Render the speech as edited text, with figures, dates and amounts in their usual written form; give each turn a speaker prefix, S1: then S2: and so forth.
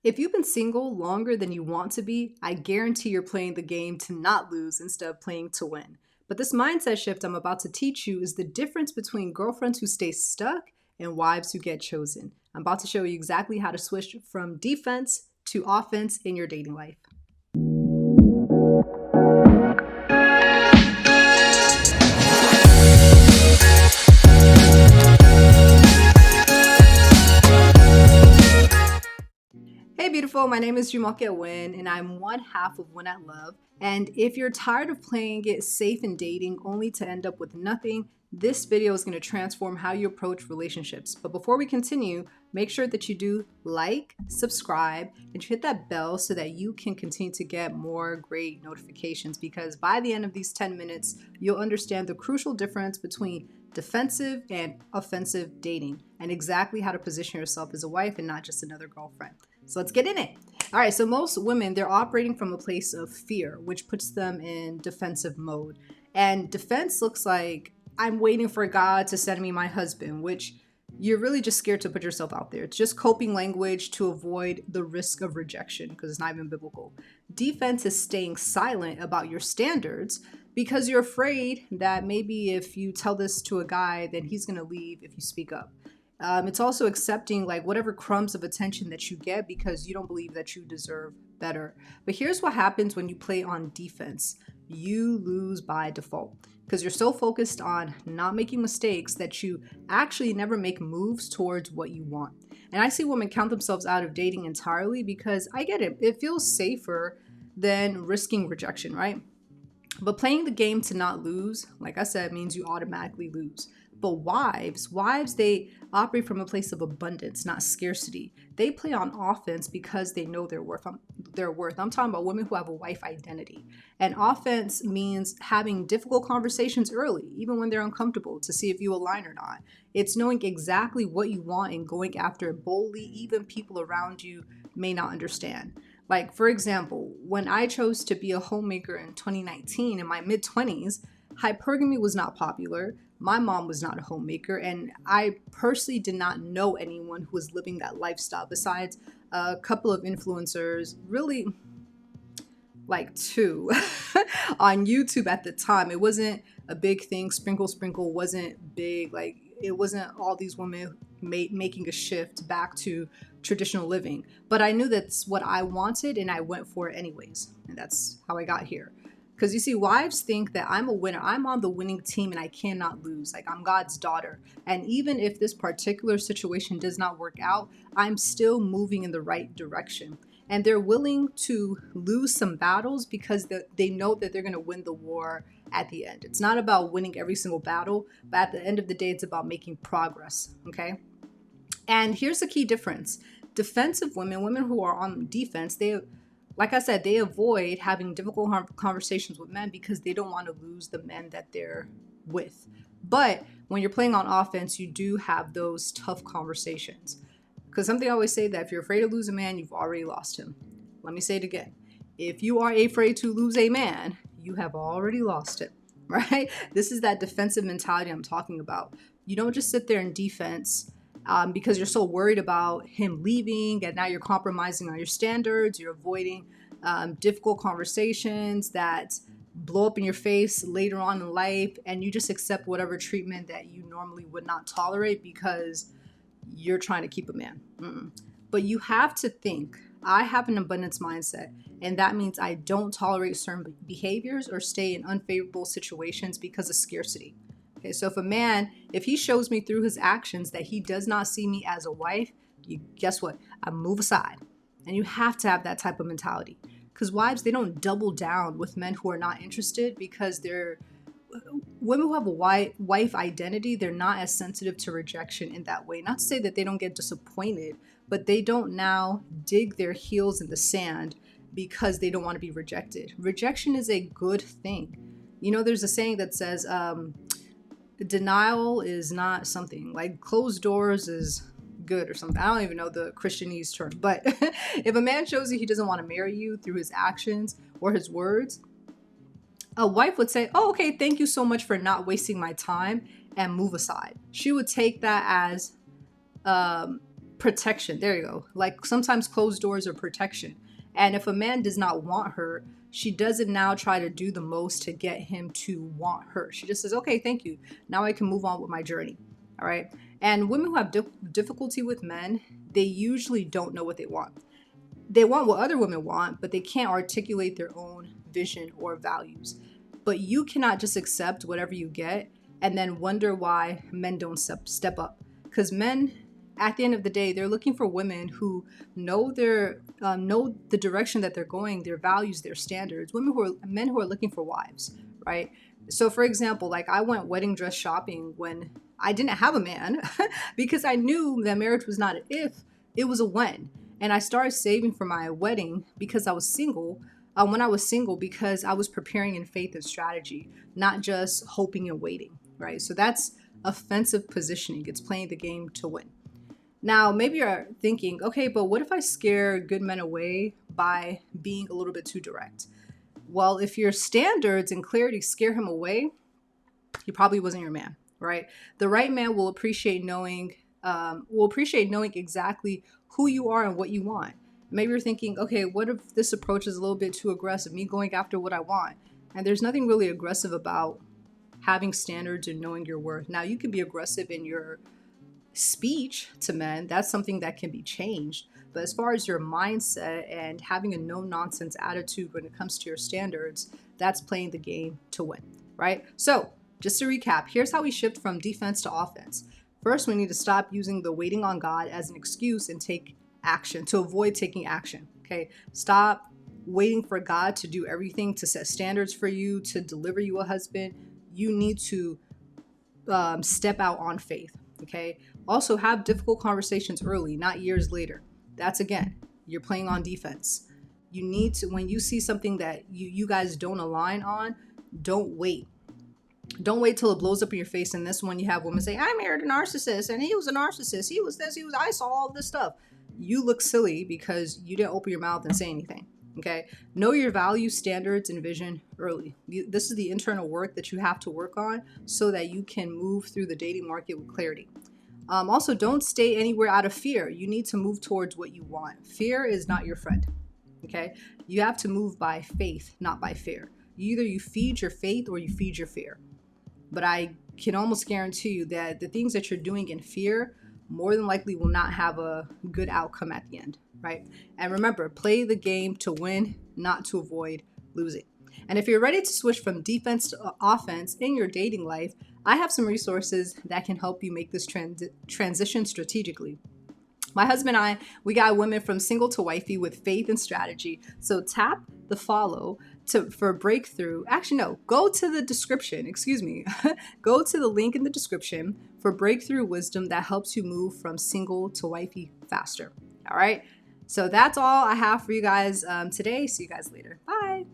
S1: If you've been single longer than you want to be, I guarantee you're playing the game to not lose instead of playing to win. But this mindset shift I'm about to teach you is the difference between girlfriends who stay stuck and wives who get chosen. I'm about to show you exactly how to switch from defense to offense in your dating life. Hey beautiful, my name is Jumoke Win and I'm one half of Win at Love. And if you're tired of playing it safe in dating only to end up with nothing, this video is going to transform how you approach relationships. But before we continue, make sure that you do like, subscribe, and hit that bell so that you can continue to get more great notifications, because by the end of these 10 minutes, you'll understand the crucial difference between defensive and offensive dating and exactly how to position yourself as a wife and not just another girlfriend. So let's get in it. All right, so most women, they're operating from a place of fear, which puts them in defensive mode. And defense looks like, I'm waiting for God to send me my husband, which you're really just scared to put yourself out there. It's just coping language to avoid the risk of rejection because it's not even biblical. Defense is staying silent about your standards because you're afraid that maybe if you tell this to a guy, then he's going to leave if you speak up. It's also accepting like whatever crumbs of attention that you get because you don't believe that you deserve better. But here's what happens when you play on defense. You lose by default because you're so focused on not making mistakes that you actually never make moves towards what you want. And I see women count themselves out of dating entirely because I get it. It feels safer than risking rejection, right? But playing the game to not lose, like I said, means you automatically lose. But wives, they operate from a place of abundance, not scarcity. They play on offense because they know their worth. I'm talking about women who have a wife identity. And offense means having difficult conversations early, even when they're uncomfortable, to see if you align or not. It's knowing exactly what you want and going after it boldly, even people around you may not understand. Like, for example, when I chose to be a homemaker in 2019 in my mid-20s, hypergamy was not popular. My mom was not a homemaker, and I personally did not know anyone who was living that lifestyle besides a couple of influencers, really like two on YouTube at the time. It wasn't a big thing. Sprinkle Sprinkle wasn't big. Like, it wasn't all these women making a shift back to traditional living. But I knew that's what I wanted and I went for it anyways. And that's how I got here. Because you see, wives think that I'm a winner. I'm on the winning team and I cannot lose. Like, I'm God's daughter. And even if this particular situation does not work out, I'm still moving in the right direction. And they're willing to lose some battles because they know that they're going to win the war at the end. It's not about winning every single battle, but at the end of the day, it's about making progress. Okay. And here's the key difference. Defensive women who are on defense, like I said, they avoid having difficult conversations with men because they don't want to lose the men that they're with. But when you're playing on offense, you do have those tough conversations. Because something I always say that if you're afraid to lose a man, you've already lost him. Let me say it again. If you are afraid to lose a man, you have already lost him, right? This is that defensive mentality I'm talking about. You don't just sit there in defense because you're so worried about him leaving and now you're compromising on your standards. You're avoiding difficult conversations that blow up in your face later on in life, and you just accept whatever treatment that you normally would not tolerate because you're trying to keep a man. But you have to think, I have an abundance mindset, and that means I don't tolerate certain behaviors or stay in unfavorable situations because of scarcity. Okay, so if he shows me through his actions that he does not see me as a wife, guess what? I move aside. And you have to have that type of mentality. Because wives, they don't double down with men who are not interested because women who have a wife identity, they're not as sensitive to rejection in that way. Not to say that they don't get disappointed, but they don't now dig their heels in the sand because they don't want to be rejected. Rejection is a good thing. You know, there's a saying that says, denial is not something, like closed doors is good or something. I don't even know the Christianese term, but if a man shows you he doesn't want to marry you through his actions or his words, a wife would say, oh, okay, thank you so much for not wasting my time, and move aside. She would take that as protection. There you go. Like sometimes closed doors are protection. And if a man does not want her, she doesn't now try to do the most to get him to want her. She just says, okay, thank you. Now I can move on with my journey. All right. And women who have difficulty with men, they usually don't know what they want. They want what other women want, but they can't articulate their own vision or values. But you cannot just accept whatever you get and then wonder why men don't step up. Because men, at the end of the day, they're looking for women who know know the direction that they're going, their values, their standards. Men who are looking for wives, right? So, for example, like I went wedding dress shopping when I didn't have a man because I knew that marriage was not an if, it was a when. And I started saving for my wedding because I was single. When I was single, because I was preparing in faith and strategy, not just hoping and waiting, right? So that's offensive positioning. It's playing the game to win. Now, maybe you're thinking, okay, but what if I scare good men away by being a little bit too direct? Well, if your standards and clarity scare him away, he probably wasn't your man, right? The right man will appreciate knowing exactly who you are and what you want. Maybe you're thinking, okay, what if this approach is a little bit too aggressive, me going after what I want? And there's nothing really aggressive about having standards and knowing your worth. Now, you can be aggressive in your speech to men. That's something that can be changed. But as far as your mindset and having a no-nonsense attitude when it comes to your standards, that's playing the game to win, right? So just to recap, here's how we shift from defense to offense. First, we need to stop using the waiting on God as an excuse and take action to avoid taking action. Okay. Stop waiting for God to do everything, to set standards for you, to deliver you a husband. You need to step out on faith. Okay. Also, have difficult conversations early, not years later. That's again, you're playing on defense. You need to, when you see something that you guys don't align on, don't wait. Don't wait till it blows up in your face. And this one, you have women say, I married a narcissist and he was a narcissist. He was this, I saw all this stuff. You look silly because you didn't open your mouth and say anything. Okay. Know your values, standards, and vision early. This is the internal work that you have to work on so that you can move through the dating market with clarity. Also, don't stay anywhere out of fear. You need to move towards what you want. Fear is not your friend. Okay. You have to move by faith, not by fear. Either you feed your faith or you feed your fear. But I can almost guarantee you that the things that you're doing in fear more than likely will not have a good outcome at the end, right? And remember, play the game to win, not to avoid losing. And if you're ready to switch from defense to offense in your dating life, I have some resources that can help you make this transition strategically. My husband and I, we got women from single to wifey with faith and strategy. So tap the follow for breakthrough. Actually, no, go to the description. Go to the link in the description for breakthrough wisdom that helps you move from single to wifey faster. All right. So that's all I have for you guys today. See you guys later. Bye.